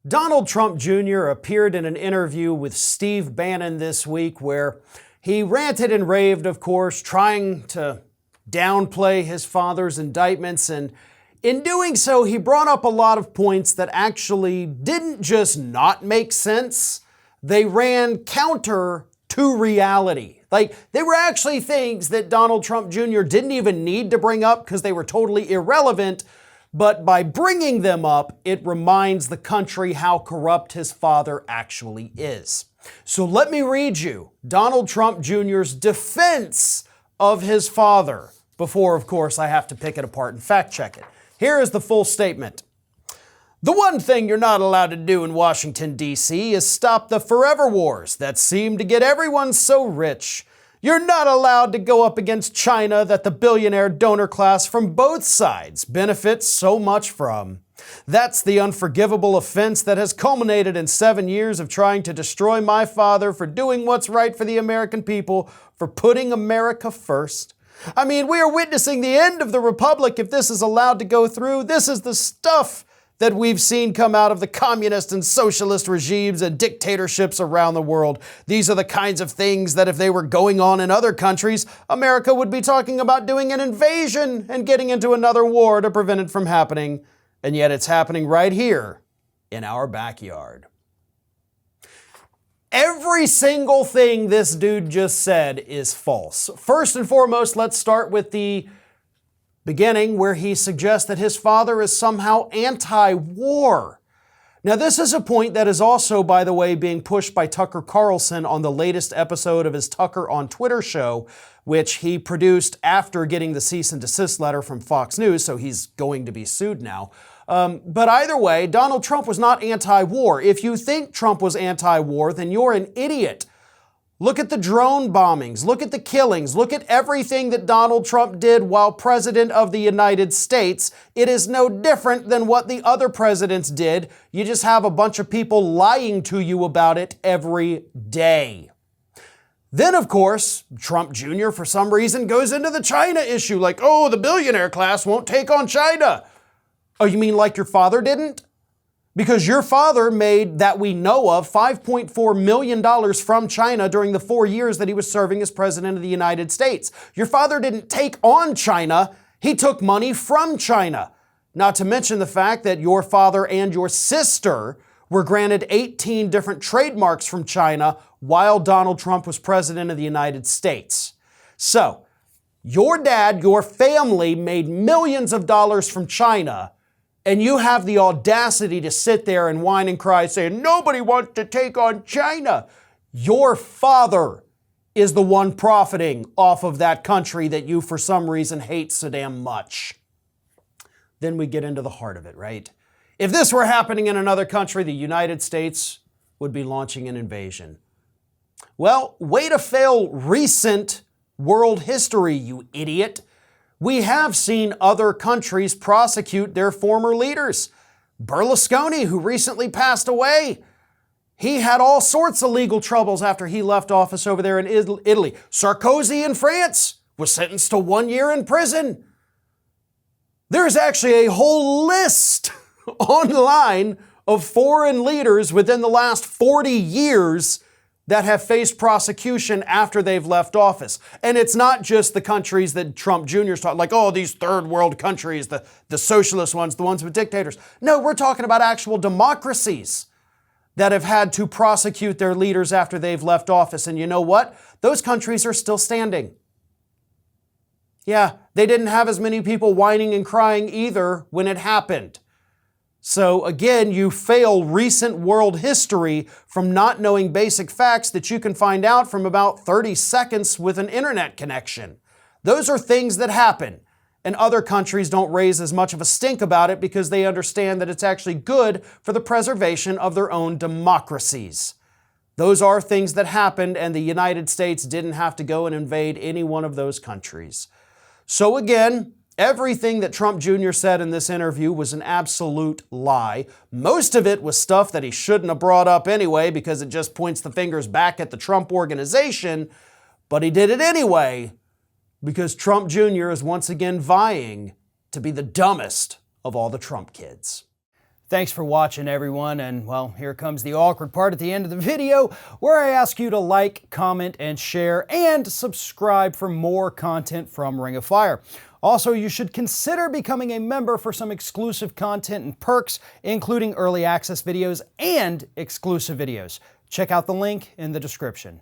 Donald Trump Jr. appeared in an interview with Steve Bannon this week where he ranted and raved, of course, trying to downplay his father's indictments. And in doing so, he brought up a lot of points that actually didn't just not make sense. They ran counter to reality. Like, they were actually things that Donald Trump Jr. didn't even need to bring up because they were totally irrelevant. But by bringing them up, it reminds the country how corrupt his father actually is. So let me read you Donald Trump Jr.'s defense of his father before, of course, I have to pick it apart and fact check it. Here is the full statement. The one thing you're not allowed to do in Washington, D.C. is stop the forever wars that seem to get everyone so rich. You're not allowed to go up against China that the billionaire donor class from both sides benefits so much from. That's the unforgivable offense that has culminated in 7 years of trying to destroy my father for doing what's right for the American people, for putting America first. I mean, we are witnessing the end of the republic if this is allowed to go through. This is the stuff that we've seen come out of the communist and socialist regimes and dictatorships around the world. These are the kinds of things that if they were going on in other countries, America would be talking about doing an invasion and getting into another war to prevent it from happening. And yet it's happening right here in our backyard. Every single thing this dude just said is false. First and foremost, let's start with the beginning where he suggests that his father is somehow anti-war. Now, this is a point that is also, by the way, being pushed by Tucker Carlson on the latest episode of his Tucker on Twitter show, which he produced after getting the cease and desist letter from Fox News, so he's going to be sued now. But either way, Donald Trump was not anti-war. If you think Trump was anti-war, then you're an idiot. Look at the drone bombings, look at the killings, look at everything that Donald Trump did while president of the United States. It is no different than what the other presidents did. You just have a bunch of people lying to you about it every day. Then, of course, Trump Jr. for some reason goes into the China issue, like, oh, the billionaire class won't take on China. Oh, you mean like your father didn't? Because your father made, that we know of, $5.4 million from China during the 4 years that he was serving as president of the United States. Your father didn't take on China, he took money from China. Not to mention the fact that your father and your sister were granted 18 different trademarks from China while Donald Trump was president of the United States. So, your dad, your family made millions of dollars from China, and you have the audacity to sit there and whine and cry saying, nobody wants to take on China. Your father is the one profiting off of that country that you for some reason hate so damn much. Then we get into the heart of it, right? If this were happening in another country, the United States would be launching an invasion. Well, way to fail recent world history, you idiot. We have seen other countries prosecute their former leaders. Berlusconi, who recently passed away, he had all sorts of legal troubles after he left office over there in Italy. Sarkozy in France was sentenced to 1 year in prison. There's actually a whole list online of foreign leaders within the last 40 years that have faced prosecution after they've left office. And it's not just the countries that Trump Jr. is talking, like, oh, these third world countries, the socialist ones, the ones with dictators. No, we're talking about actual democracies that have had to prosecute their leaders after they've left office. And you know what? Those countries are still standing. Yeah, they didn't have as many people whining and crying either when it happened. So again, you fail recent world history from not knowing basic facts that you can find out from about 30 seconds with an internet connection. Those are things that happen, and other countries don't raise as much of a stink about it because they understand that it's actually good for the preservation of their own democracies. Those are things that happened, and the United States didn't have to go and invade any one of those countries. So again, everything that Trump Jr. said in this interview was an absolute lie. Most of it was stuff that he shouldn't have brought up anyway because it just points the fingers back at the Trump organization, but he did it anyway because Trump Jr. is once again vying to be the dumbest of all the Trump kids. Thanks for watching, everyone, and well, here comes the awkward part at the end of the video where I ask you to like, comment, and share, and subscribe for more content from Ring of Fire. Also, you should consider becoming a member for some exclusive content and perks, including early access videos and exclusive videos. Check out the link in the description.